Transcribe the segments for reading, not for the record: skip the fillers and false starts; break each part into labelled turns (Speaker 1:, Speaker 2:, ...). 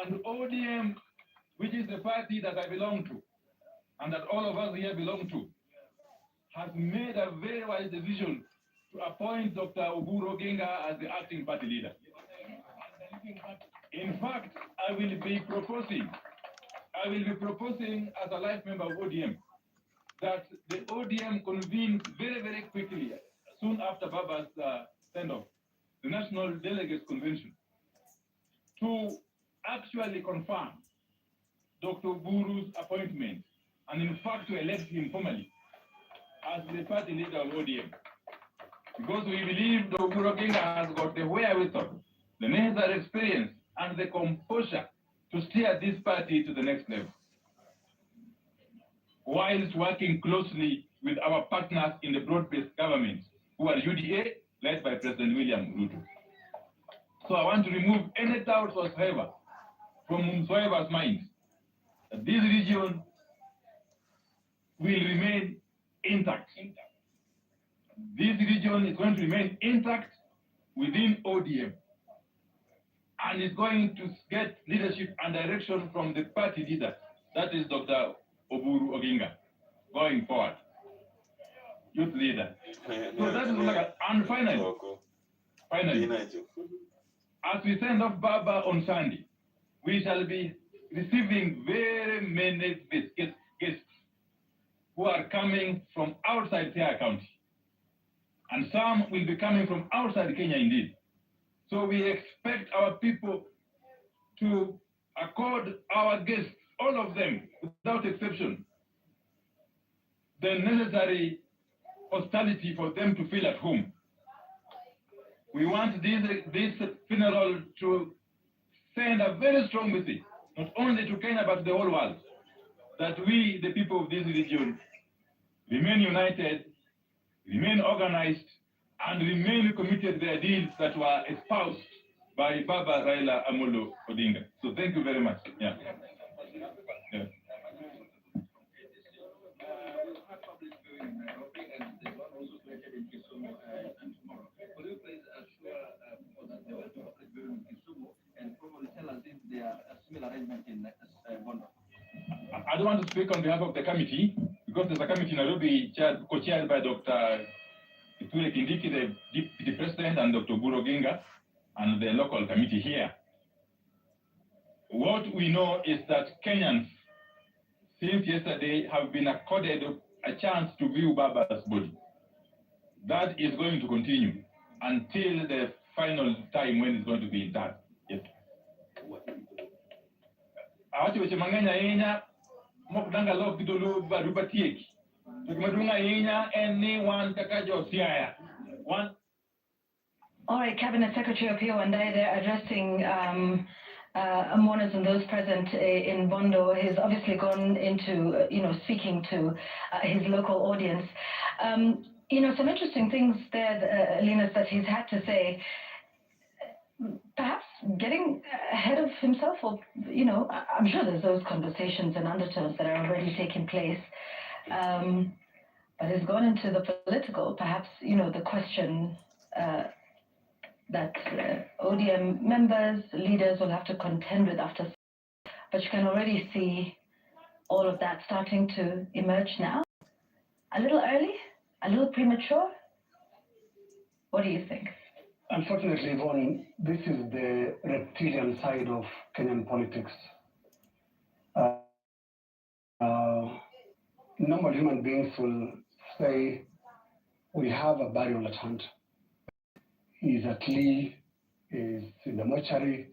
Speaker 1: And ODM, which is the party that I belong to, and that all of us here belong to, has made a very wise decision to appoint Dr. Oburu Odinga as the acting party leader. In fact, I will be proposing as a life member of ODM that the ODM convenes very, very quickly, soon after Baba's send-off, the National Delegates Convention, to actually confirm Dr. Oburu's appointment, and in fact to elect him formally as the party leader of ODM. Because we believe Dr. Oburu Odinga has got the wherewithal, the necessary experience, and the composure to steer this party to the next level, whilst working closely with our partners in the broad-based government, who are UDA, led by President William Ruto. So I want to remove any doubts whatsoever from whomsoever's mind that this region will remain intact. This region is going to remain intact within ODM, and is going to get leadership and direction from the party leader, that is Dr. Oburu Odinga, going forward, youth leader. So that is like and finally, as we send off Baba on Sunday, we shall be receiving very many guests who are coming from outside Siaya County, and some will be coming from outside Kenya indeed. So we expect our people to accord our guests, all of them, without exception, the necessary hospitality for them to feel at home. We want this funeral to send a very strong message, not only to Kenya but to the whole world, that we, the people of this region, remain united, remain organized, and remain committed to the ideals that were espoused by Baba Raila Amollo Odinga. So thank you very much. Yeah. Yeah. I don't want to speak on behalf of the committee, because there's a committee in Nairobi co-chaired by Dr. Kindiki, the deputy president, and Dr. Oburu Odinga, and the local committee here. What we know is that Kenyans, since yesterday, have been accorded a chance to view Baba's body. That is going to continue until the final time when it's going to be done. Yes.
Speaker 2: All right, Cabinet Secretary of PO, they're addressing mourners and those present in Bondo. He's obviously gone into, speaking to his local audience. Some interesting things there, Linus, that he's had to say. Perhaps getting ahead of himself, or, I'm sure there's those conversations and undertones that are already taking place. But he's gone into the political, perhaps, the question that ODM members, leaders will have to contend with after. But you can already see all of that starting to emerge now. A little early, a little premature. What do you think?
Speaker 3: Unfortunately, Yvonne, this is the reptilian side of Kenyan politics. Normal human beings will say, we have a burial at hand. He's at Lee, he's in the mortuary.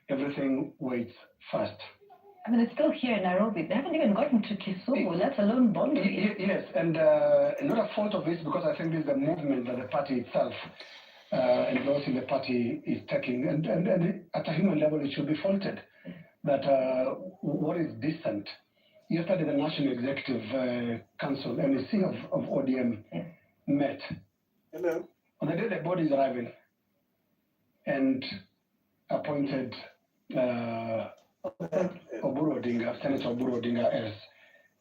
Speaker 3: Everything waits first.
Speaker 2: I mean, it's still here in Nairobi. They haven't even gotten to Kisumu, let alone Bondo.
Speaker 3: Yes, and not a fault of this, because I think this is a movement that the party itself and those in the party is taking. And at a human level, it should be faulted. That what is decent? Yesterday, the National Executive Council, NEC of ODM, met.
Speaker 4: Hello.
Speaker 3: On the day the body is arriving, and appointed Oburu Odinga, Senator Oburu Odinga,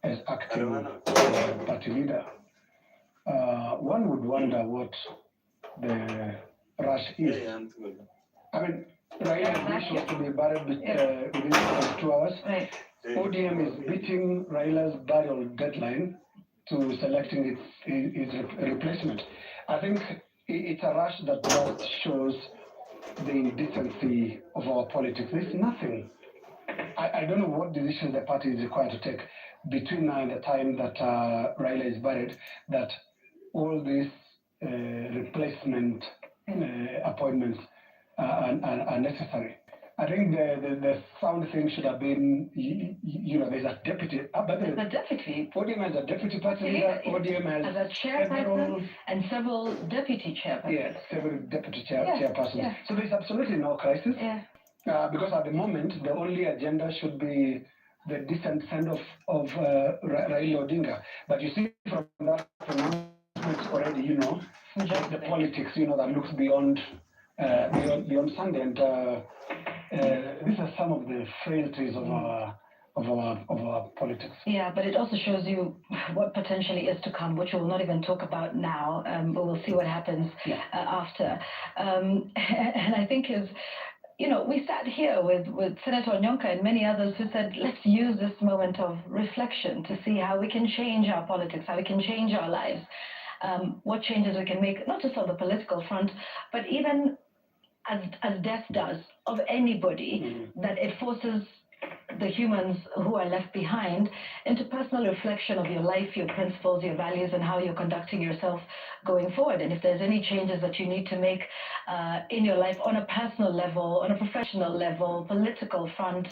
Speaker 3: as acting party leader. One would wonder what the rush is. I mean, Raila's wish was to be buried within 2 hours.
Speaker 2: Right.
Speaker 3: ODM is beating Raila's burial deadline to selecting its replacement. I think it's a rush that just shows the indecency of our politics. There's nothing. I don't know what decisions the party is required to take between now and the time that Raila is buried, that all these replacement appointments are necessary. I think the sound thing should have been, there's a deputy.
Speaker 2: There's a deputy.
Speaker 3: ODM has a deputy party leader. ODM has
Speaker 2: a chairperson and several deputy chairpersons.
Speaker 3: Yes, several deputy chairpersons. Yeah. So there's absolutely no crisis.
Speaker 2: Yeah.
Speaker 3: Because at the moment, the only agenda should be the decent send-off of Raila Odinga. But you see from that pronouncement already, the politics, that looks beyond Sunday. And these are some of the frailties of our politics.
Speaker 2: Yeah, but it also shows you what potentially is to come, which we'll not even talk about now, but we'll see what happens after. And I think we sat here with Senator Onyonka and many others who said, let's use this moment of reflection to see how we can change our politics, how we can change our lives, what changes we can make, not just on the political front, but even as death does of anybody, that it forces the humans who are left behind into personal reflection of your life, your principles, your values, and how you're conducting yourself going forward. And if there's any changes that you need to make in your life on a personal level, on a professional level, political front,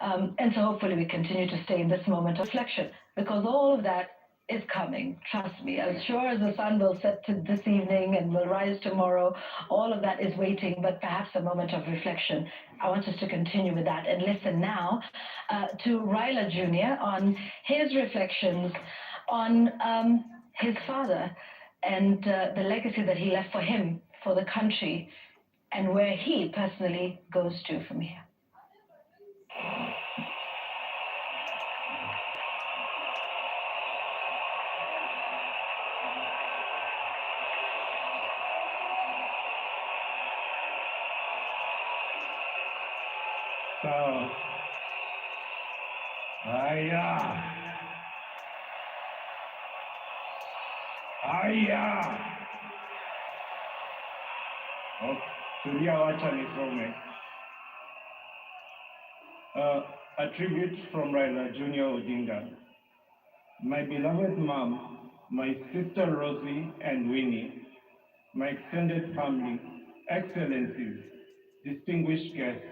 Speaker 2: and so hopefully we continue to stay in this moment of reflection, because all of that is coming. Trust me. As sure as the sun will set this evening and will rise tomorrow, all of that is waiting, but perhaps a moment of reflection. I want us to continue with that and listen now to Raila Jr. on his reflections on his father and the legacy that he left for him, for the country, and where he personally goes to from here.
Speaker 4: So, tulia wacha nisome. A tribute from Raila Jr. Odinga. My beloved mom, my sister Rosie and Winnie, my extended family, excellencies, distinguished guests,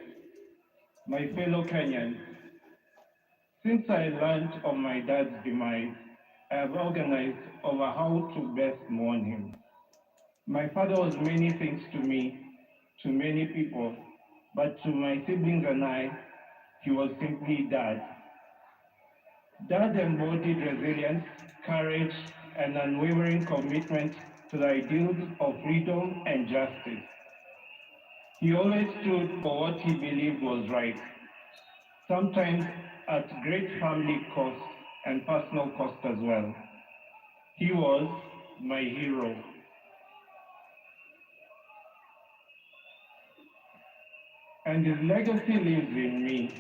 Speaker 4: my fellow Kenyans, since I learned of my dad's demise, I have organized over how to best mourn him. My father was many things to me, to many people, but to my siblings and I, he was simply Dad. Dad embodied resilience, courage, and unwavering commitment to the ideals of freedom and justice. He always stood for what he believed was right, sometimes at great family cost and personal cost as well. He was my hero. And his legacy lives in me,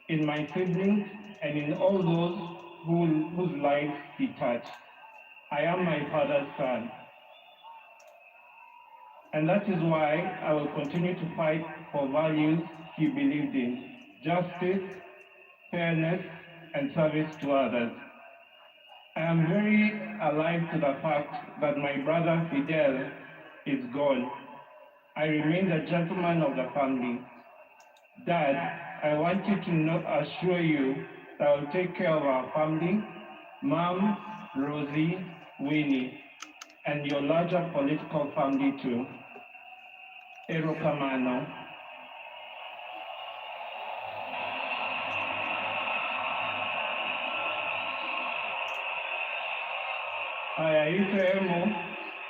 Speaker 4: in my siblings, and in all those whose lives he touched. I am my father's son. And that is why I will continue to fight for values he believed in: justice, fairness, and service to others. I am very alive to the fact that my brother Fidel is gone. I remain the gentleman of the family. Dad, I want you to assure you that I will take care of our family, Mom, Rosie, Winnie, and your larger political family too. Erokamano.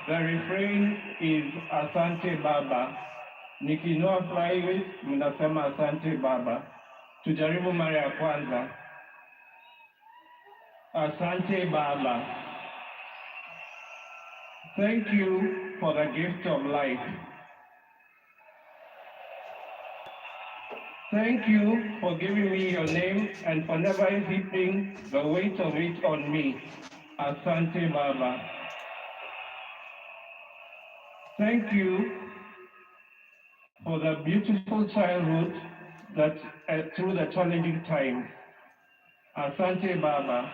Speaker 4: The refrain is Asante Baba. Nikinua flyweight, mnasema Asante Baba. Tujaribu mara ya kwanza. Asante Baba. Thank you for the gift of life. Thank you for giving me your name and for never heaping the weight of it on me. Asante Baba. Thank you for the beautiful childhood that through the challenging times. Asante Baba.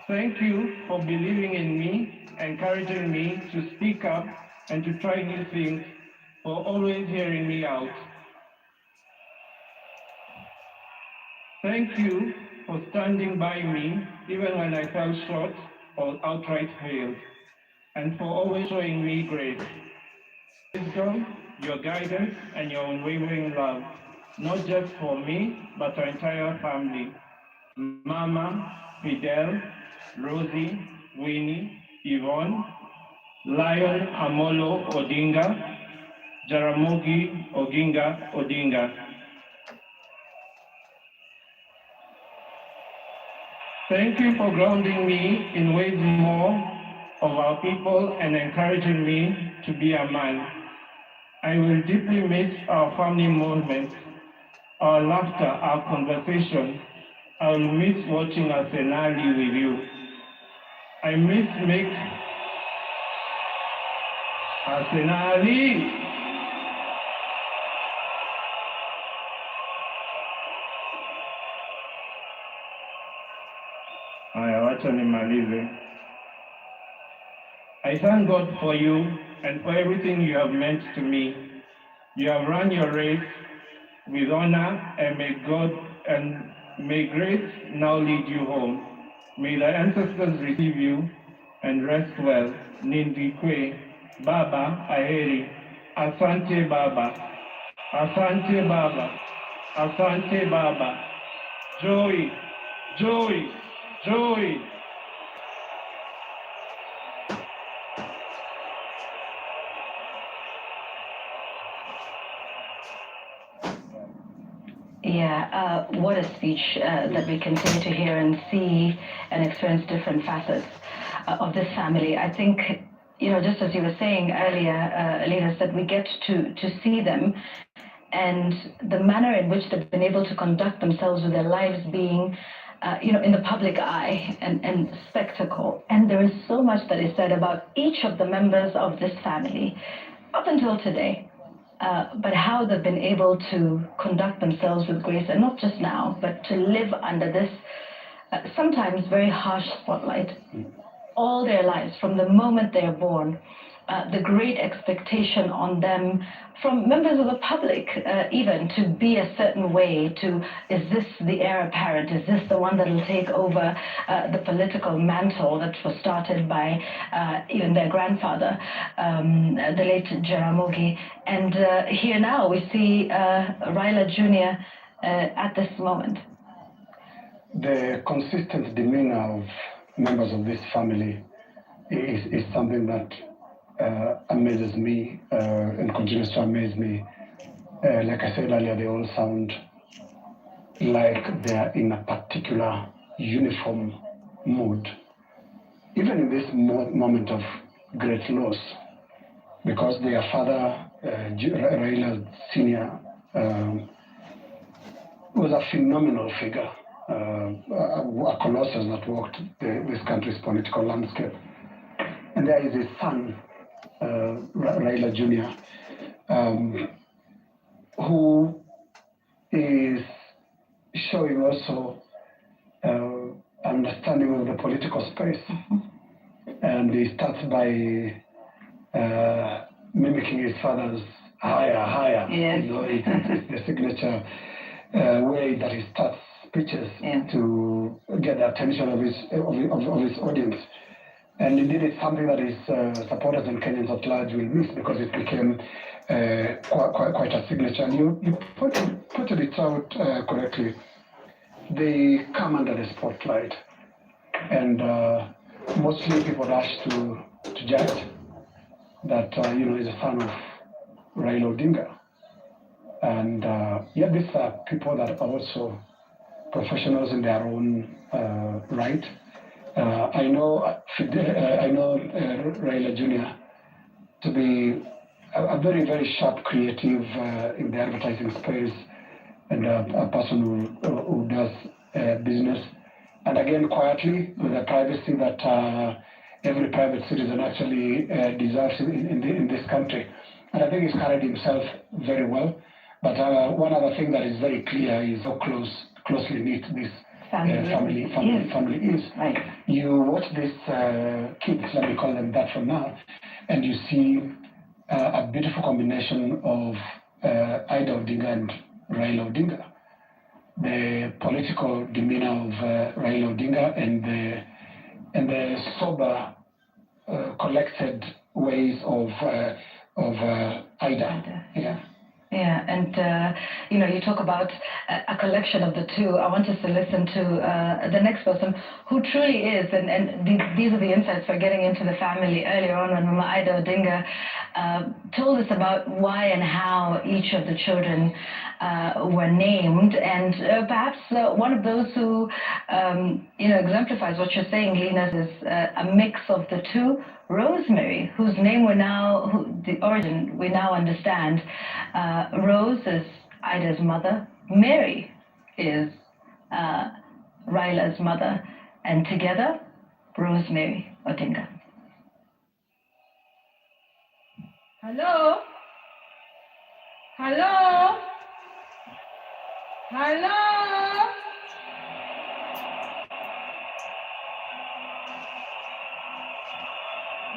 Speaker 4: Thank you for believing in me, encouraging me to speak up and to try new things, for always hearing me out. Thank you for standing by me even when I fell short or outright failed, and for always showing me grace, wisdom, your guidance, and your unwavering love, not just for me, but our entire family. Mama, Fidel, Rosie, Winnie, Yvonne, Lion Amollo Odinga, Jaramogi Oginga Odinga. Thank you for grounding me in ways more of our people and encouraging me to be a man. I will deeply miss our family moments, our laughter, our conversation. I will miss watching Arsenali with you. I miss Arsenali. Haya, wacha nimalize. I thank God for you and for everything you have meant to me. You have run your race with honor, and may grace now lead you home. May the ancestors receive you and rest well. Nindikwe, Baba Aheri, Asante Baba, Asante Baba, Asante Baba, Joy, Joy, Joy.
Speaker 2: Yeah, what a speech that we continue to hear and see and experience different facets of this family. I think, just as you were saying earlier, Linus, that we get to see them and the manner in which they've been able to conduct themselves with their lives being, in the public eye and spectacle. And there is so much that is said about each of the members of this family up until today. But how they've been able to conduct themselves with grace, and not just now, but to live under this sometimes very harsh spotlight all their lives, from the moment they're born. The great expectation on them from members of the public, even to be a certain way, is this the heir apparent? Is this the one that will take over the political mantle that was started by even their grandfather, the late Jaramogi? And here now we see Raila Jr. At this moment.
Speaker 3: The consistent demeanor of members of this family is something that amazes me and continues to amaze me. Like I said earlier, they all sound like they are in a particular uniform mood, even in this moment of great loss, because their father, Raila Sr., was a phenomenal figure, a colossus that walked this country's political landscape. And there is his son, Raila Jr., who is showing also understanding of the political space. And he starts by mimicking his father's higher.
Speaker 2: Yes.
Speaker 3: It's the signature way that he starts speeches to get the attention of his audience. And indeed, it's something that his supporters and Kenyans at large will miss, because it became quite a signature. And you pointed it out correctly. They come under the spotlight, and mostly people rush to judge that he's a son of Raila Odinga. And yet these are people that are also professionals in their own right. I know Raila Jr. to be a very, very sharp creative in the advertising space, and a person who does business. And again, quietly, with the privacy that every private citizen actually deserves in this country. And I think he's carried himself very well. But one other thing that is very clear is how closely knit this family is.
Speaker 2: Right.
Speaker 3: You watch these kids, let me call them that for now, and you see a beautiful combination of Ida Odinga and Raila Odinga. The political demeanor of Raila Odinga and the sober, collected ways of Ida. Yeah.
Speaker 2: Yeah, and you talk about a collection of the two. I want us to listen to the next person who truly is, and these are the insights we're getting into the family earlier on when Mama Ida Odinga told us about why and how each of the children were named, and perhaps one of those who exemplifies what you're saying, Lena, is a mix of the two. Rosemary, whose name the origin we now understand. Rose is Ida's mother. Mary is Raila's mother. And together, Rosemary Odinga.
Speaker 5: Hello? Hello? Hello?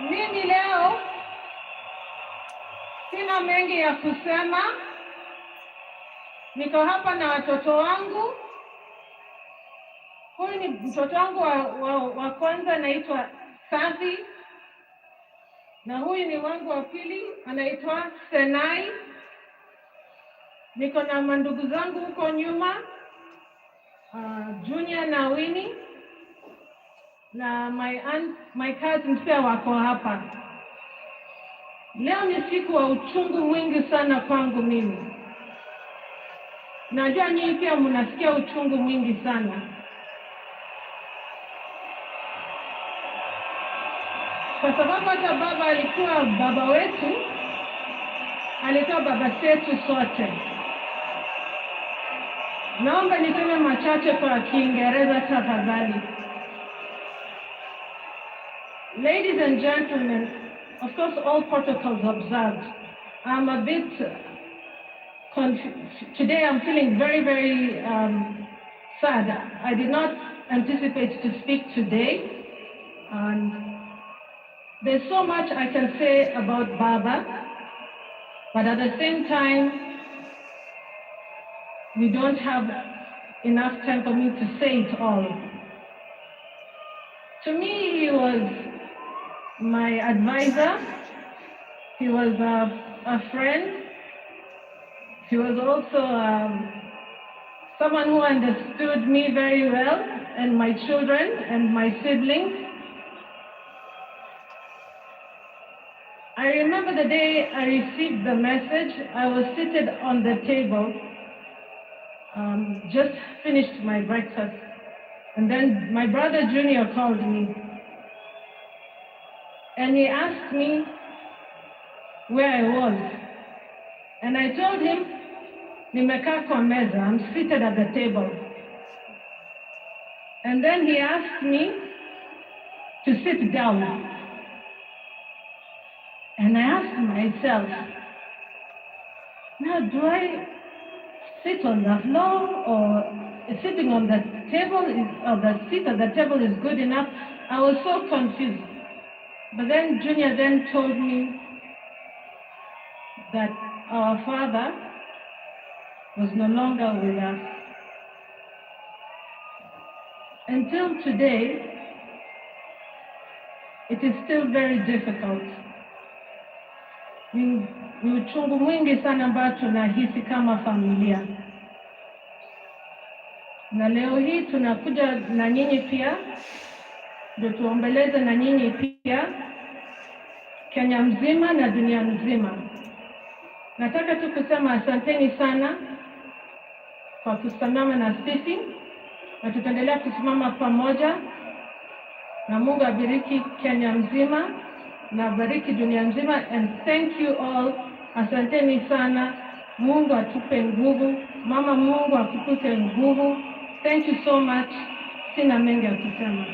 Speaker 5: Mimi leo sina mengi ya kusema. Niko hapa na watoto wangu. Huyu ni mtoto wangu wa kwanza, anaitwa Safi, na huyu ni wangu wa pili, anaitwa Senai. Niko na mandugu zangu huko nyuma, Junior na Winnie, na my cousins pia wako hapa. Leo ni siku wa uchungu mwingi sana kwangu mimi. Najua nyinyi pia mnasikia uchungu mwingi sana. Kwa sababu hata baba alikuwa baba wetu, alikuwa baba yetu sote. Naomba niseme machache kwa Kiingereza tafadhali. Ladies and gentlemen, of course all protocols observed. I'm a bit confused. Today I'm feeling very, very sad. I did not anticipate to speak today. And there's so much I can say about Baba, but at the same time, we don't have enough time for me to say it all. To me, he was my advisor. He was a friend. He was also someone who understood me very well, and my children and my siblings. I remember the day I received the message. I was seated on the table, just finished my breakfast, and then my brother Junior called me, and he asked me where I was, and I told him, nimekaa kwa meza, I'm seated at the table. And then he asked me to sit down. And I asked myself, now do I sit on the floor, or sitting on the table or the seat at the table is good enough? I was so confused. But then Junior then told me that our father was no longer with us. Until today, it is still very difficult. Ni uchungu mwingi sana ambao tunahisi kama familia. Na leo hii tunakuja na nyinyi pia, ndio tuombeleze na nyinyi pia, Kenya mzima na dunia mzima. Nataka tu kusema asanteni sana kwa kusimama na sisi, na tutaendelea kusimama pamoja, na Mungu abariki Kenya mzima na bariki dunia nzima. And thank you all. Asanteni sana. Mungu atupe nguvu. Mama, Mungu akupe nguvu. Thank you so much. Sina mengi ya kusema.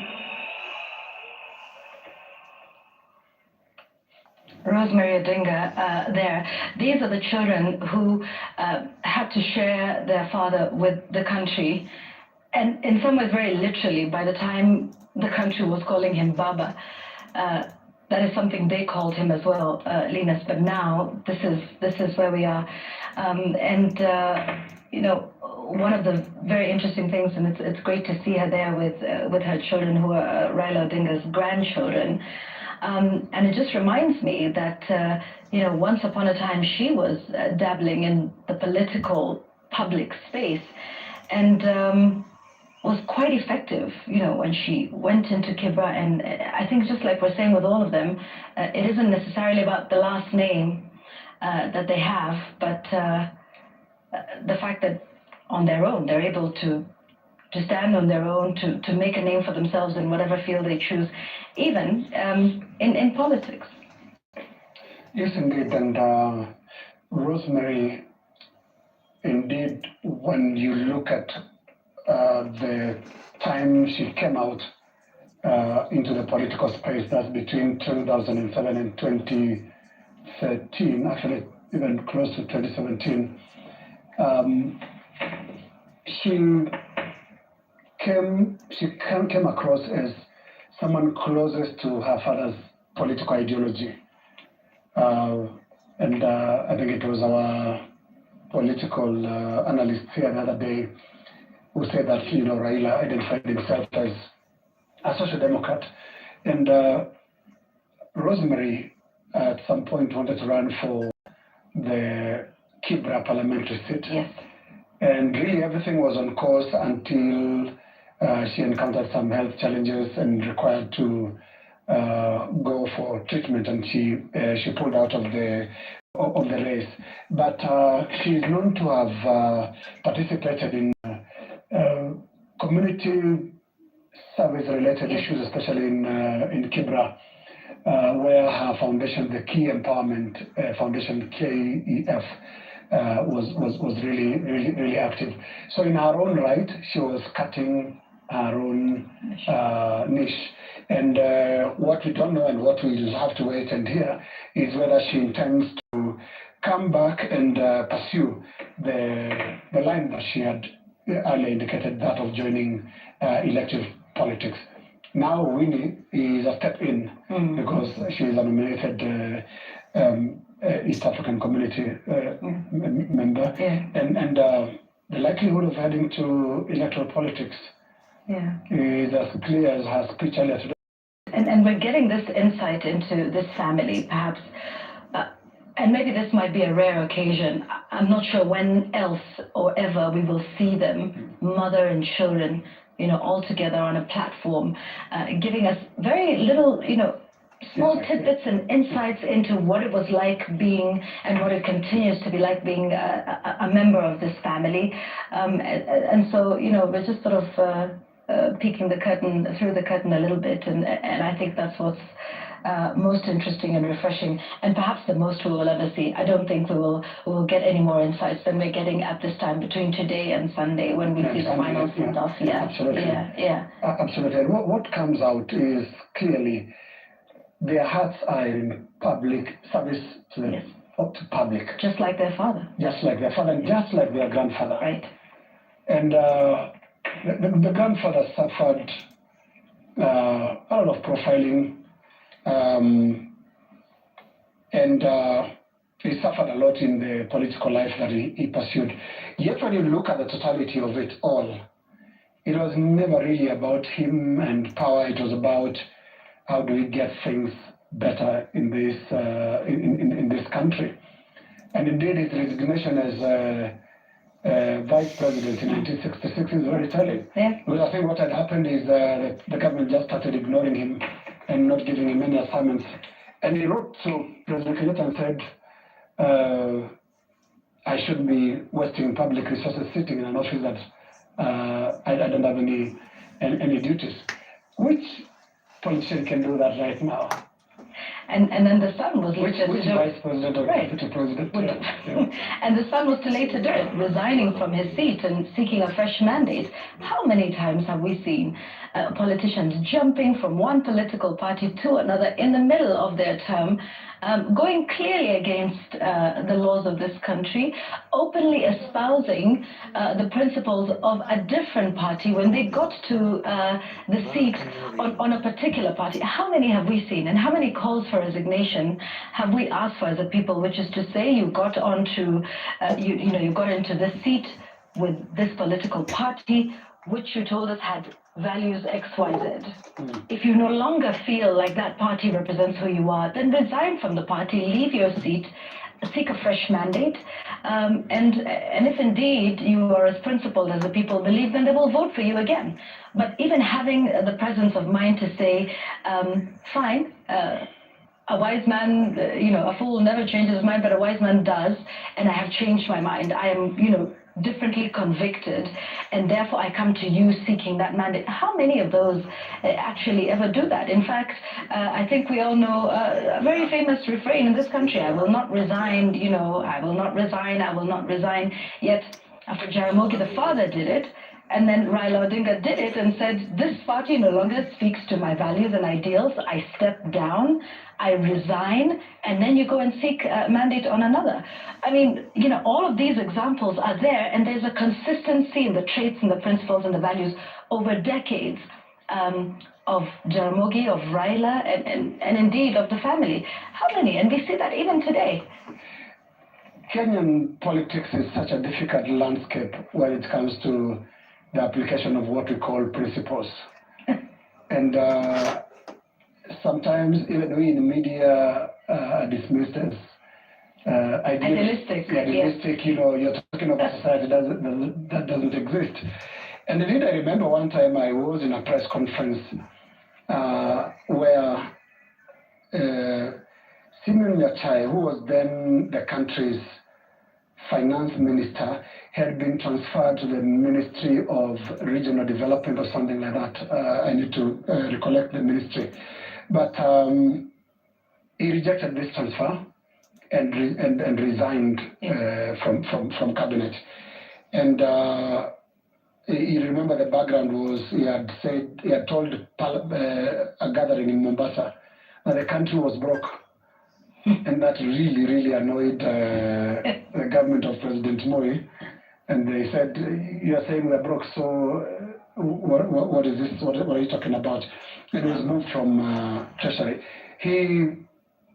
Speaker 2: Rosemary Odinga there. These are the children who had to share their father with the country, and in some ways very literally, by the time the country was calling him Baba. That is something they called him as well, Linus, but now this is where we are. You know, one of the very interesting things, and it's great to see her there with her children who are Raila Odinga's grandchildren. And it just reminds me that, you know, once upon a time she was dabbling in the political public space and was quite effective, you know, when she went into Kibra. And I think just like we're saying with all of them, it isn't necessarily about the last name that they have, but the fact that on their own, they're able to stand on their own, to make a name for themselves in whatever field they choose, even in politics.
Speaker 3: Yes, indeed. And Rosemary, indeed, when you look at the time she came out into the political space, that's between 2007 and 2013, actually even close to 2017, she came across as someone closest to her father's political ideology. And I think it was our political analyst here the other day who said that, you know, Raila identified himself as a social democrat. And Rosemary at some point wanted to run for the Kibra parliamentary seat.
Speaker 2: Yes.
Speaker 3: And really everything was on course until she encountered some health challenges and required to go for treatment, and she pulled out of the race. But she is known to have participated in community service-related issues, especially in Kibra, where her foundation, the Key Empowerment Foundation, KEF, was really active. So in her own right, she was cutting her own niche. And what we don't know and what we'll have to wait and hear is whether she intends to come back and pursue the line that she had earlier indicated, that of joining elective politics. Now Winnie is a step in because she is a nominated East African Community member, and the likelihood of heading to electoral politics is as clear as her speech earlier today.
Speaker 2: And we're getting this insight into this family, perhaps, and maybe this might be a rare occasion. I'm not sure when else or ever we will see them, mother and children, you know, all together on a platform, giving us very little, you know, small tidbits and insights into what it was like being, and what it continues to be like being a member of this family. And so, you know, we're just sort of peeking through the curtain a little bit, and I think that's what's most interesting and refreshing, and perhaps the most we will ever see. I don't think we will get any more insights than we're getting at this time between today and Sunday when we see the final send-off.
Speaker 3: Absolutely. Absolutely. And what comes out is clearly their hearts are in public service to the to public.
Speaker 2: Just like their father.
Speaker 3: Just like their father, and just like their grandfather.
Speaker 2: Right.
Speaker 3: And the grandfather suffered a lot of profiling, and he suffered a lot in the political life that he pursued. Yet when you look at the totality of it all, it was never really about him and power. It was about how do we get things better in this in this country. And indeed, his resignation as vice president in 1966 is very telling. Because I think what had happened is the government just started ignoring him and not giving him any assignments. And he wrote to President Kenyatta and said, I shouldn't be wasting public resources sitting in an office that I don't have any duties. Which politician can do that right now?
Speaker 2: and then the son was
Speaker 3: Which
Speaker 2: later
Speaker 3: vice president or
Speaker 2: right.
Speaker 3: deputy president?
Speaker 2: And the son was to later do it, resigning from his seat and seeking a fresh mandate. How many times have we seen politicians jumping from one political party to another in the middle of their term, going clearly against the laws of this country, openly espousing the principles of a different party when they got to the seat on a particular party? How many have we seen, and how many calls for resignation have we asked for as a people, which is to say you got onto, you got into this seat with this political party, which you told us had values X, Y, Z. If you no longer feel like that party represents who you are, then resign from the party, leave your seat, seek a fresh mandate, and if indeed you are as principled as the people believe, then they will vote for you again. But even having the presence of mind to say, fine, a wise man, a fool never changes his mind, but a wise man does, and I have changed my mind. I am, differently convicted, and therefore I come to you seeking that mandate. How many of those actually ever do that? In fact, I think we all know a very famous refrain in this country: I will not resign, I will not resign, I will not resign. Yet, after Jaramogi, the father did it, and then Raila Odinga did it and said, this party no longer speaks to my values and ideals. I step down, I resign, and then you go and seek a mandate on another. I mean, all of these examples are there, and there's a consistency in the traits and the principles and the values over decades of Jaramogi, of Raila, and indeed of the family. How many? And we see that even today.
Speaker 3: Kenyan politics is such a difficult landscape when it comes to the application of what we call principles. And sometimes even we in the media are dismissed as
Speaker 2: idealistic.
Speaker 3: Idealistic, you're talking about society that doesn't exist. And indeed, I remember one time I was in a press conference where Simeon Nyachai, who was then the country's finance minister, had been transferred to the Ministry of Regional Development or something like that. I need to recollect the ministry. But he rejected this transfer and resigned from cabinet. And you remember the background was he had told a gathering in Mombasa that the country was broke. And that really, really annoyed the government of President Moi. And they said, you are saying we're broke, so what is this? What are you talking about? And he was moved from Treasury. He,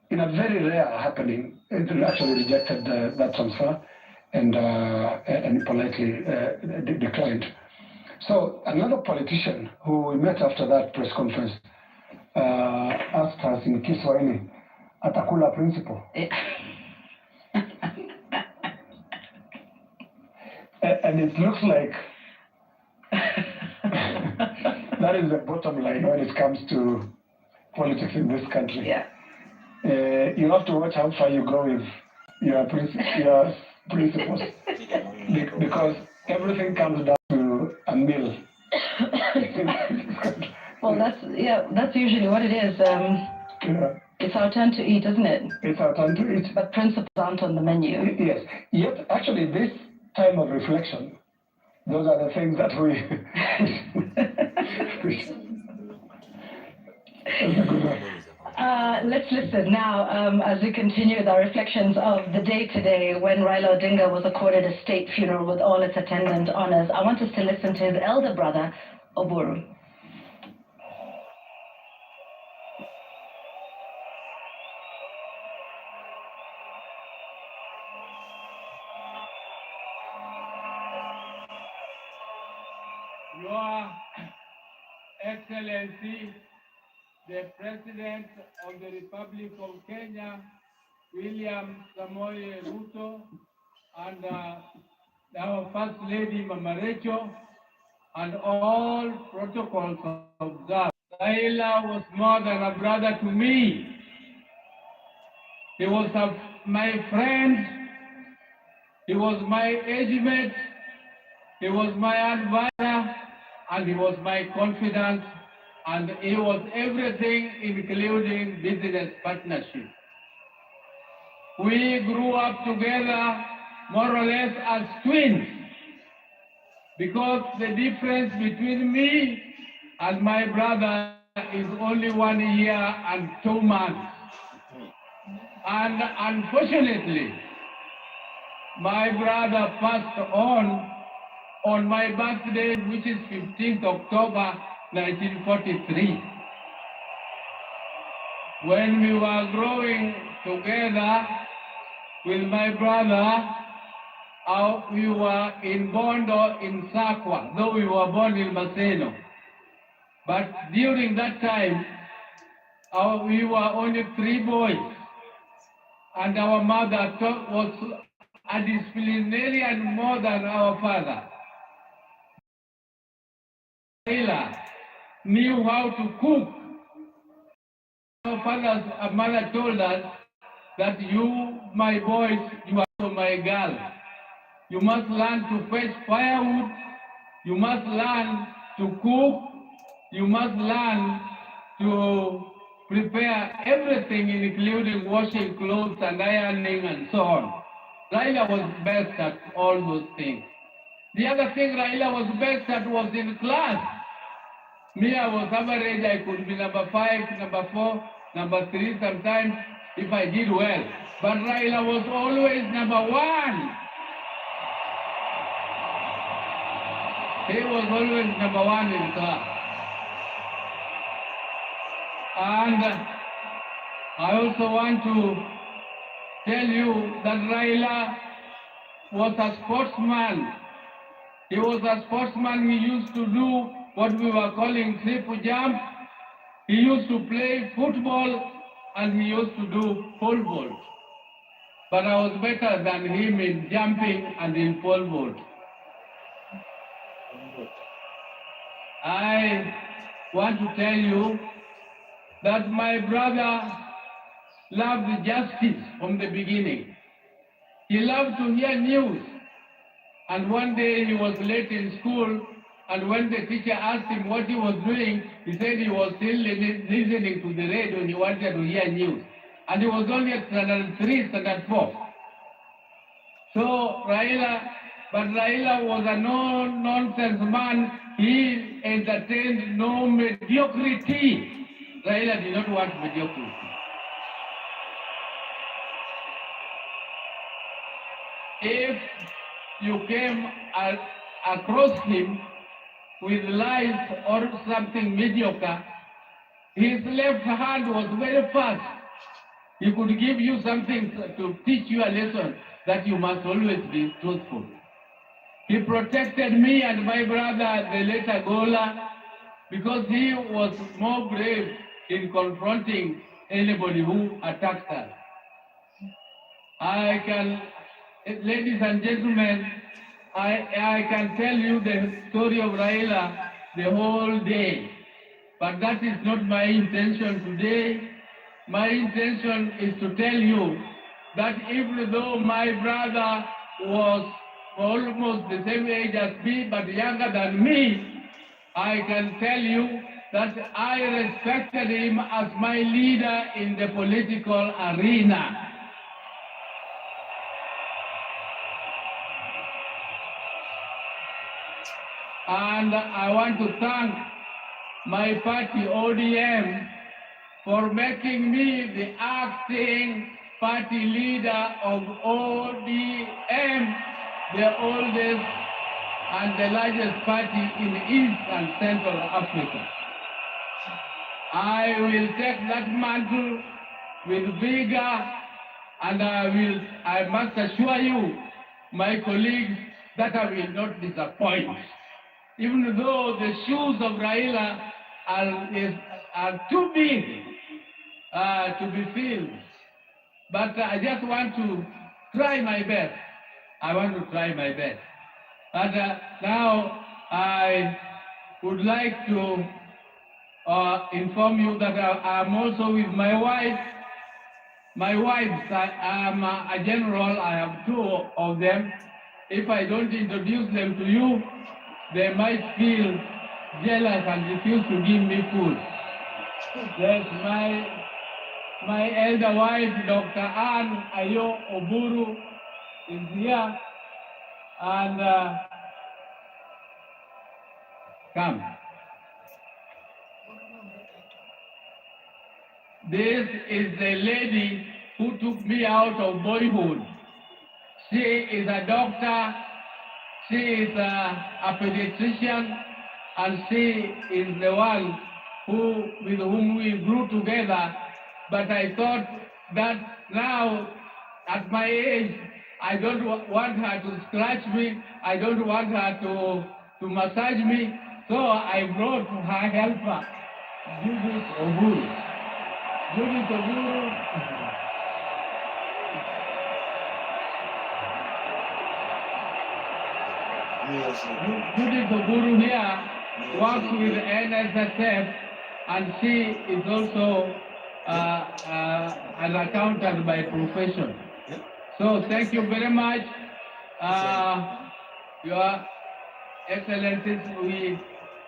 Speaker 3: in a very rare happening, actually rejected that transfer and politely declined. So another politician who we met after that press conference asked us in Kiswahili, atakula principle. And it looks like that is the bottom line when it comes to politics in this country.
Speaker 2: Yeah.
Speaker 3: You have to watch how far you go with your principles. Because everything comes down to a meal.
Speaker 2: Well, that's usually what it is. It's our turn to eat, isn't it?
Speaker 3: It's our turn to eat.
Speaker 2: But principles aren't on the menu.
Speaker 3: Yes. Yet, actually, this time of reflection, those are the things that we...
Speaker 2: Let's listen now as we continue with our reflections of the day today when Raila Odinga was accorded a state funeral with all its attendant honors. I want us to listen to his elder brother, Oburu.
Speaker 6: Your Excellency, the President of the Republic of Kenya, William Samoei Ruto, and our First Lady Mama Rachel, and all protocols observed. Raila was more than a brother to me. He was my friend, he was my age mate, he was my advisor, and he was my confidant and he was everything including business partnership. We grew up together more or less as twins because the difference between me and my brother is only 1 year and 2 months. And unfortunately, my brother passed on my birthday, which is 15th October 1943. When we were growing together with my brother, we were in Bondo in Sakwa, though we were born in Maseno. But during that time, we were only 3 boys, and our mother was a disciplinarian more than our father. Raila knew how to cook. Our mother told us that you, my boys, you are my girls. You must learn to fetch firewood. You must learn to cook. You must learn to prepare everything, including washing clothes and ironing and so on. Raila was best at all those things. The other thing Raila was best at was in class. Me, I was average. I could be number 5, number 4, number 3 sometimes if I did well. But Raila was always number 1. He was always number 1 in class. And I also want to tell you that Raila was a sportsman. He was a sportsman. He used to do what we were calling triple jump. He used to play football and he used to do pole vault. But I was better than him in jumping and in pole vault. I want to tell you that my brother loved justice from the beginning. He loved to hear news. And one day he was late in school, and when the teacher asked him what he was doing, he said he was still listening to the radio and he wanted to hear news. And he was only at standard 3, standard 4. So Raila was a no-nonsense man. He entertained no mediocrity. Raila did not want mediocrity. If you came across him with lies or something mediocre, his left hand was very fast. He could give you something to teach you a lesson that you must always be truthful. He protected me and my brother, the later Gola, because he was more brave in confronting anybody who attacked us. Ladies and gentlemen, I can tell you the story of Raila the whole day, but that is not my intention today. My intention is to tell you that even though my brother was almost the same age as me, but younger than me, I can tell you that I respected him as my leader in the political arena. And I want to thank my party, ODM, for making me the acting party leader of ODM, the oldest and the largest party in East and Central Africa. I will take that mantle with vigor, and I must assure you, my colleagues, that I will not disappoint. Even though the shoes of Raila are too big to be filled. But I just want to try my best. I want to try my best. But now I would like to inform you that I'm also with my wife. My wives, I am a general. I have 2 of them. If I don't introduce them to you, they might feel jealous and refused to give me food. There's my elder wife, Dr. Ann Ayo Oburu, is here, and come. This is the lady who took me out of boyhood. She is a doctor, she is a pediatrician, and she is the one with whom we grew together. But I thought that now, at my age, I don't want her to scratch me, I don't want her to massage me, so I brought her helper, Judith Oburu. Judith Oburu. Judith Oburu here works with NSSF, and she is also an accountant by profession. So thank you very much, Your Excellencies. We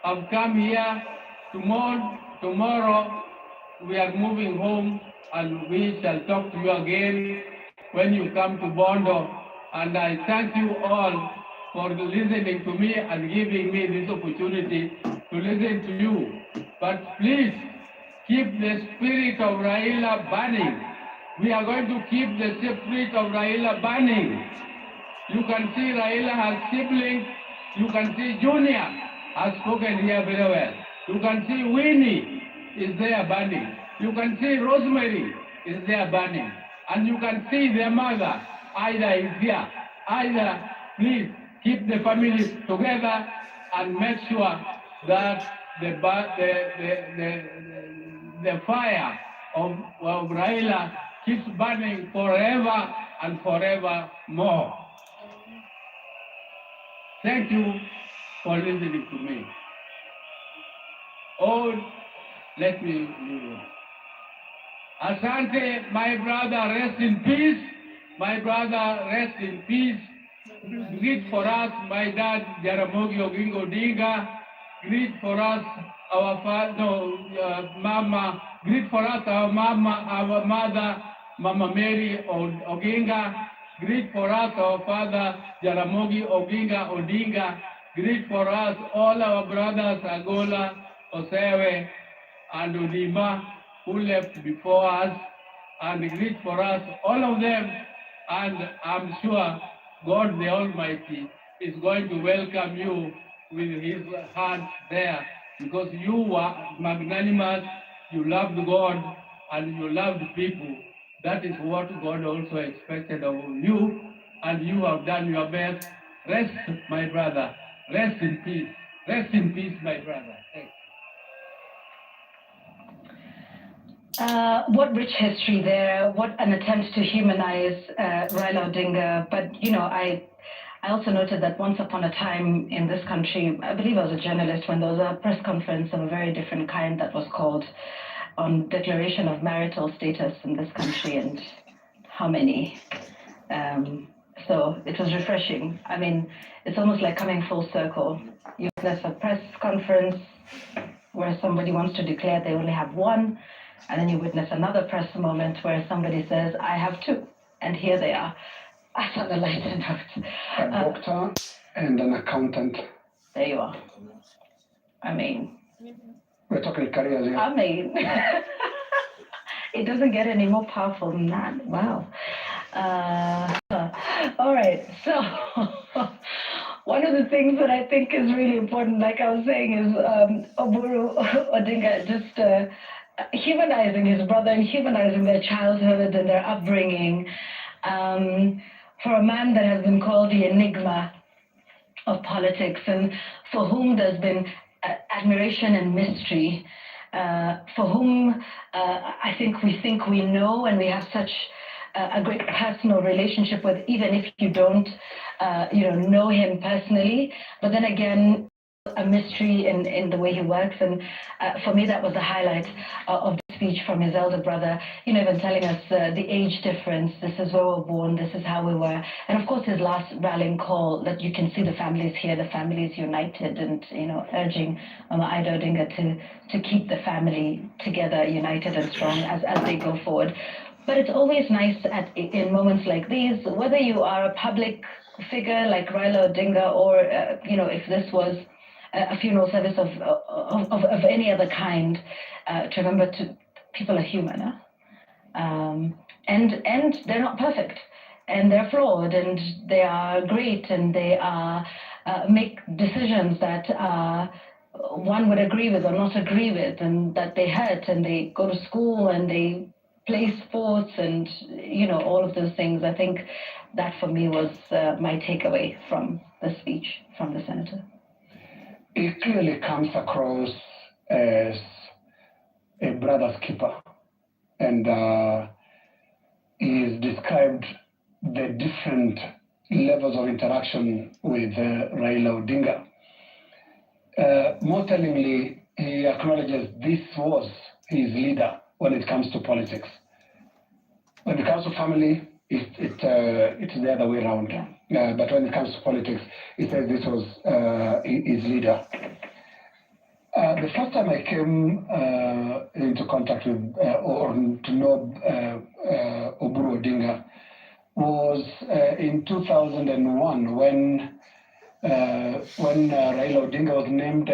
Speaker 6: have come here. Tomorrow we are moving home, and we shall talk to you again when you come to Bondo. And I thank you all for listening to me and giving me this opportunity to listen to you. But please, keep the spirit of Raila burning. We are going to keep the spirit of Raila burning. You can see Raila has siblings. You can see Junior has spoken here very well. You can see Winnie is there burning. You can see Rosemary is there burning. And you can see their mother, Ida, is here. Ida, please keep the families together and make sure that the fire of Raila keeps burning forever and forever more. Thank you for listening to me. Oh, let me leave you. Asante, my brother, rest in peace. My brother, rest in peace. Greet for us, my dad, Jaramogi Oginga Odinga. Greet for us, our father, Mama. Greet for us, our mother, Mama Mary Oginga. Greet for us, our father, Jaramogi Oginga Odinga. Greet for us, all our brothers, Agola, Osewe, and Udima, who left before us. And greet for us, all of them. And I'm sure God the Almighty is going to welcome you with his hand there, because you were magnanimous, you loved God, and you loved people. That is what God also expected of you, and you have done your best. Rest, my brother. Rest in peace. Rest in peace, my brother. Thanks.
Speaker 2: What rich history there, what an attempt to humanize Raila Odinga. But, you know, I also noted that once upon a time in this country, I believe I was a journalist when there was a press conference of a very different kind that was called on declaration of marital status in this country and how many. So it was refreshing. I mean, it's almost like coming full circle. You witness a press conference where somebody wants to declare they only have one, and then you witness another press moment where somebody says, I have two, and here they are. That's on a lighter note.
Speaker 3: A doctor and an accountant.
Speaker 2: There you are. I mean,
Speaker 3: we're talking careers here.
Speaker 2: I mean, it doesn't get any more powerful than that. Wow. All right. So one of the things that I think is really important, like I was saying, is Oburu Odinga just humanizing his brother and humanizing their childhood and their upbringing. For a man that has been called the enigma of politics, and for whom there's been admiration and mystery, for whom I think we know, and we have such a great personal relationship with, even if you don't know him personally. But then again, a mystery in the way he works, and for me that was the highlight of the speech from his elder brother, even telling us the age difference, this is where we were born, this is how we were, and of course his last rallying call that you can see the families here, the families united, and urging Mama Ida Odinga to keep the family together, united and strong as they go forward. But it's always nice in moments like these, whether you are a public figure like Raila Odinga, or if this was a funeral service of any other kind, to remember people are human, and they're not perfect, and they're flawed, and they are great, and they make decisions that one would agree with or not agree with, and that they hurt, and they go to school, and they play sports, and all of those things. I think that for me was my takeaway from the speech from the senator.
Speaker 3: It clearly comes across as a brother's keeper, and he's described the different levels of interaction with Raila Odinga. More tellingly, he acknowledges this was his leader when it comes to politics. When it comes to family, it's the other way around. But when it comes to politics, he says this was his leader. The first time I came into contact with or to know Oburu Odinga was in 2001 when Raila Odinga was named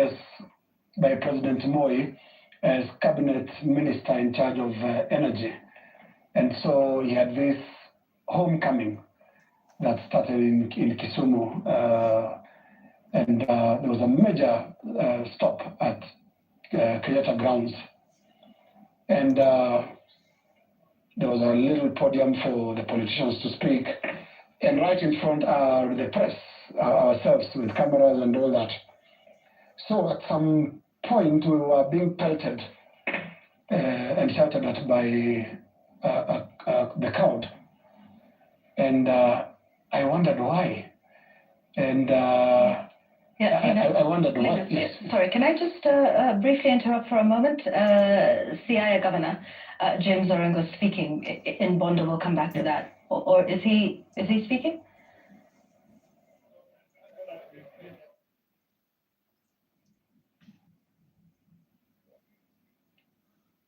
Speaker 3: by President Moi as cabinet minister in charge of energy. And so he had this homecoming that started in Kisumu, and there was a major stop at Kenyatta grounds. And there was a little podium for the politicians to speak, and right in front are the press, ourselves, with cameras and all that. So at some point, we were being pelted and shouted at by the crowd. And I wondered why. And I wondered what. Yes.
Speaker 2: Sorry, can I just briefly interrupt for a moment? Siaya Governor James Orengo speaking in Bondo. We'll come back to that. Or is he speaking?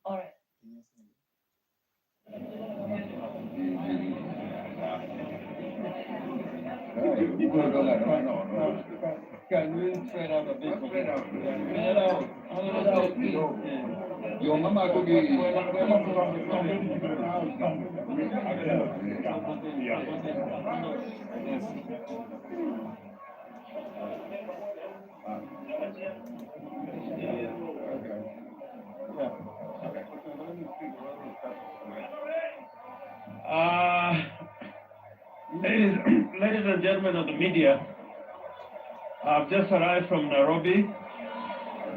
Speaker 2: All right.
Speaker 6: Can we spread out a bit? Spread out.
Speaker 1: Your mama could be.
Speaker 4: Ladies and gentlemen of the media, I've just arrived from Nairobi,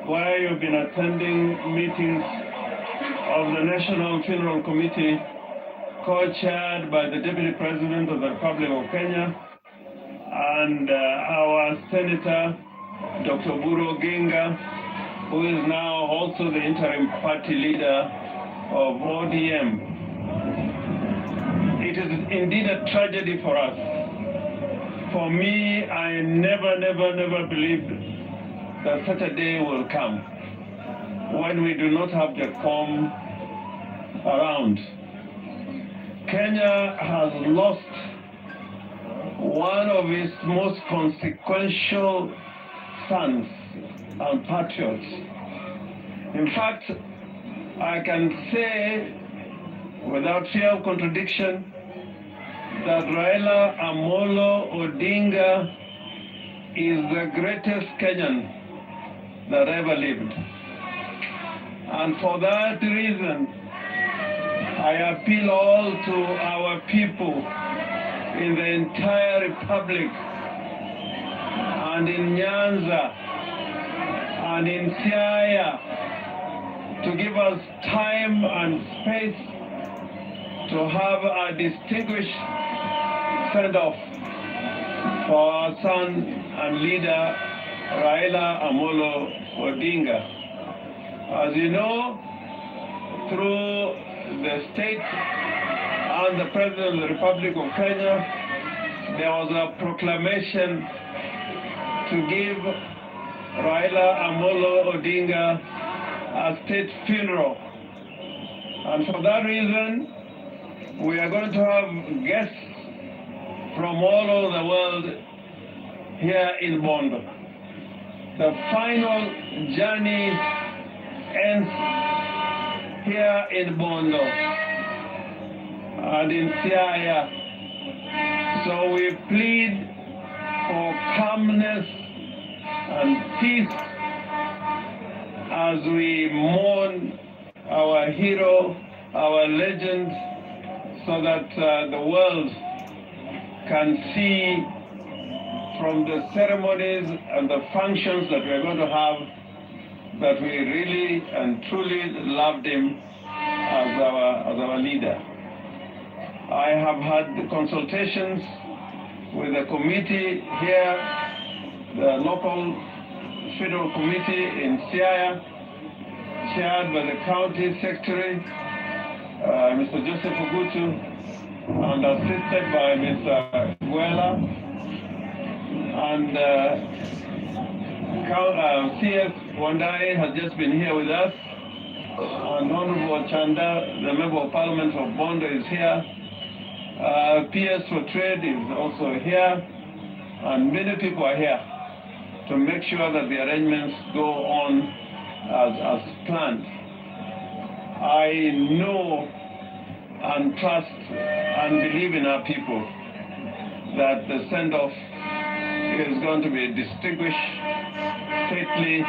Speaker 4: where you've been attending meetings of the National Funeral Committee, co-chaired by the Deputy President of the Republic of Kenya and our Senator, Dr. Oburu Odinga, who is now also the interim party leader of ODM. It is indeed a tragedy for us. For me, I never believed that such a day will come when we do not have the form around. Kenya has lost one of its most consequential sons and patriots. In fact, I can say without fear of contradiction that Raila Amollo Odinga is the greatest Kenyan that ever lived. And for that reason, I appeal all to our people in the entire Republic and in Nyanza and in Siaya to give us time and space to have a distinguished send-off for our son and leader,
Speaker 7: Raila Amollo Odinga. As you know, through the state and the President of the Republic of Kenya, there was a proclamation to give Raila Amollo Odinga a state funeral. And for that reason, we are going to have guests from all over the world here in Bondo. The final journey ends here in Bondo and in Siaya. So we plead for calmness and peace as we mourn our hero, our legend, so that the world can see from the ceremonies and the functions that we're going to have that we really and truly loved him as our leader. I have had consultations with the committee here, the local federal committee in Siaya, chaired by the county secretary, Mr. Joseph Ogutu, and assisted by Mr. Guela, and CS Wandai has just been here with us, and Honorable Chanda, the Member of Parliament of Bondo, is here. PS for Trade is also here, and many people are here to make sure that the arrangements go on as planned. I know and trust and believe in our people that the send-off is going to be distinguished, stately,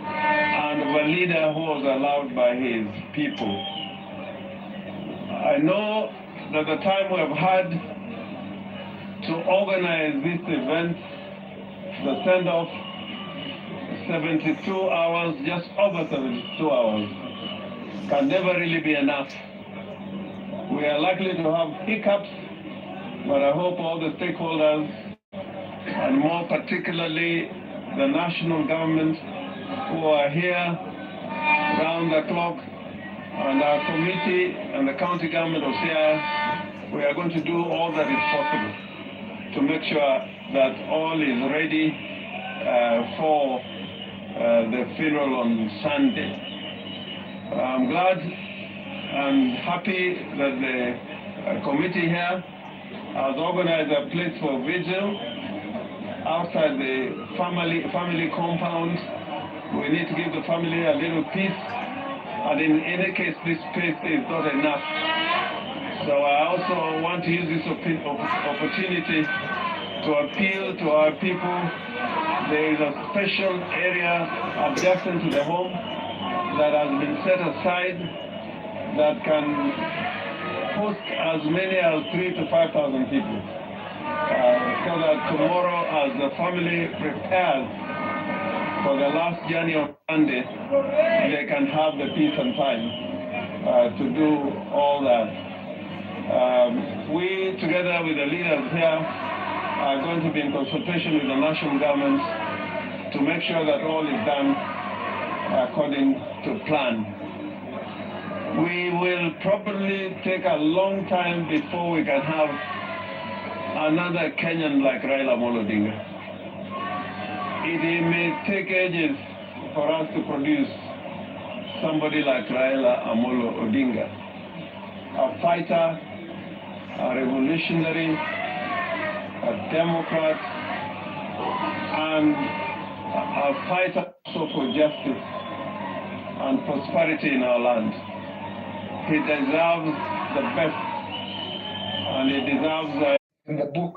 Speaker 7: and of a leader who was allowed by his people. I know that the time we have had to organize this event, the send-off, 72 hours, just over 72 hours, can never really be enough. We are likely to have hiccups, but I hope all the stakeholders, and more particularly the national government who are here round the clock, and our committee and the county government of Siaya, we are going to do all that is possible to make sure that all is ready for the funeral on Sunday. I'm glad and happy that the committee here has organized a place for vigil outside the family compound. We need to give the family a little peace, and in any case, this space is not enough. So I also want to use this opportunity to appeal to our people. There is a special area adjacent to the home that has been set aside that can host as many as 3,000 to 5,000 people. So that tomorrow, as the family prepares for the last journey on Sunday, they can have the peace and time to do all that. We, together with the leaders here, are going to be in consultation with the national government to make sure that all is done according to plan. We will probably take a long time before we can have another Kenyan like Raila Amollo Odinga. It may take ages for us to produce somebody like Raila Amollo Odinga, a fighter, a revolutionary, a democrat, and a fighter also for justice and prosperity in our land. He deserves the best, and he deserves
Speaker 3: In the book,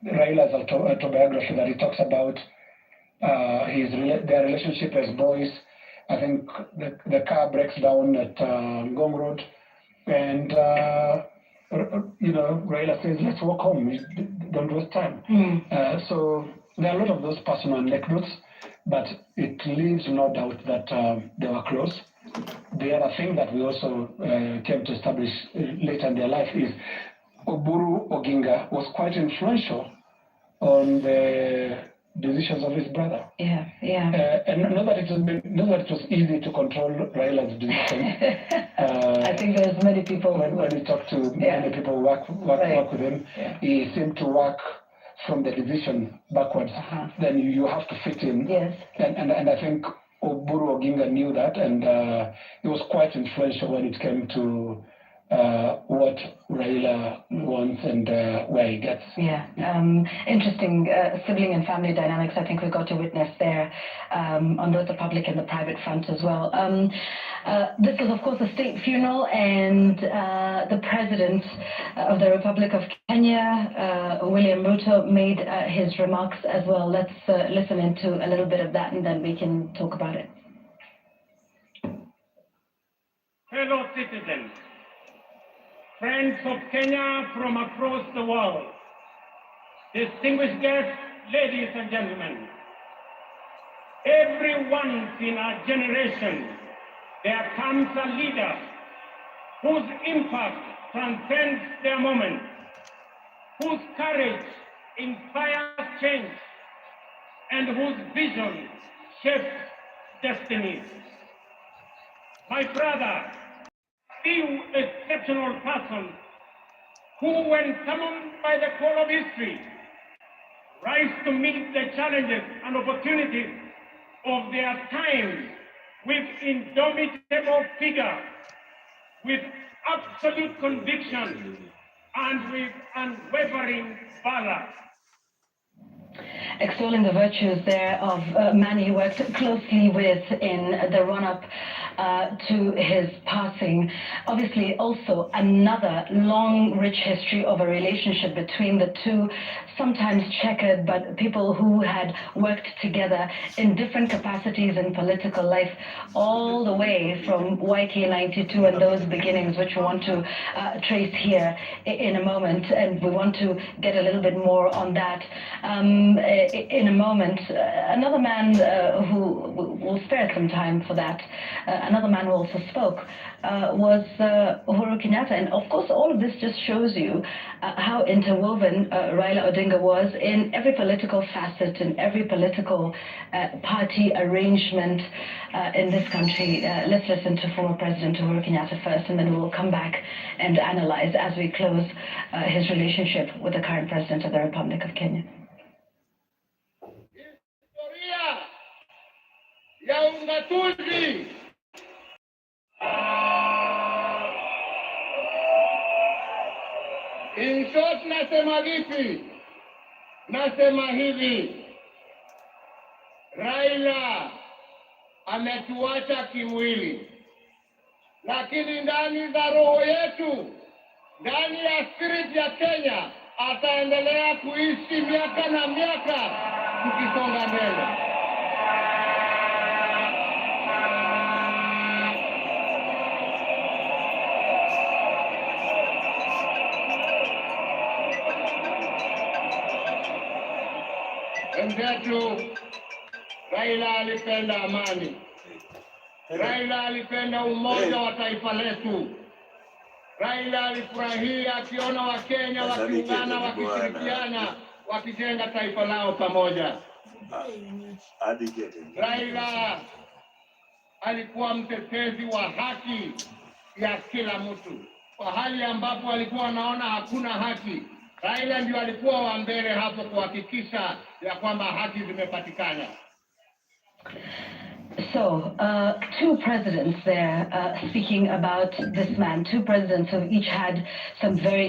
Speaker 3: Raila's autobiography, that he talks about their relationship as boys. I think the car breaks down at Ngong Road, and Raila says, "Let's walk home. Don't waste time." So there are a lot of those personal anecdotes, but it leaves no doubt that they were close. The other thing that we also came to establish later in their life is Oburu Odinga was quite influential on the decisions of his brother.
Speaker 2: Yeah, yeah.
Speaker 3: And not that it was easy to control Raila's decisions.
Speaker 2: I think there's many people
Speaker 3: when he talked to many people who work with him, he seemed to work from the division backwards. Then you have to fit in.
Speaker 2: Yes.
Speaker 3: And I think Oburu Odinga knew that, and he was quite influential when it came to what Raila wants and where he gets.
Speaker 2: Yeah, interesting sibling and family dynamics I think we got to witness there on both the public and the private front as well. This is of course a state funeral, and the President of the Republic of Kenya, William Ruto, made his remarks as well. Let's listen into a little bit of that and then we can talk about it.
Speaker 4: Fellow citizens, friends of Kenya from across the world, distinguished guests, ladies and gentlemen, every once in a generation, there comes a leader whose impact transcends their moment, whose courage inspires change, and whose vision shapes destinies. My brother, few exceptional persons who, when summoned by the call of history, rise to meet the challenges and opportunities of their time with indomitable vigor, with absolute conviction, and with unwavering valor.
Speaker 2: Extolling the virtues there of a man he worked closely with in the run-up to his passing. Obviously, also another long, rich history of a relationship between the two, sometimes checkered, but people who had worked together in different capacities in political life, all the way from YK92 and those beginnings, which we want to trace here in a moment, and we want to get a little bit more on that in a moment. Another man who will spare some time for that, another man who also spoke was Uhuru Kenyatta. And of course, all of this just shows you how interwoven Raila Odinga was in every political facet, in every political party arrangement in this country. Let's listen to former President Uhuru Kenyatta first, and then we will come back and analyze as we close his relationship with the current President of the Republic of Kenya.
Speaker 8: Ya ungatuzi in short, nasema vipi? Nasema hivi, Raila ametuacha kimwili, lakini ndani za roho yetu, ndani ya spirit ya Kenya, ataendelea kuishi miaka na miaka tukisonga mbele. Wenzetu, Raila alipenda amani. Raila alipenda umoja wa taifa letu. Raila alifurahia akiona Wakenya wakiungana, wakishirikiana, wakijenga taifa lao pamoja. Raila alikuwa mtetezi wa haki ya kila mtu. Kwa hali ambapo alikuwa anaona hakuna haki, Raila ndio alikuwa wa mbele hapo kuhakikisha ya kwamba haki zimepatikana.
Speaker 2: So, two presidents there speaking about this man, two presidents who each had some very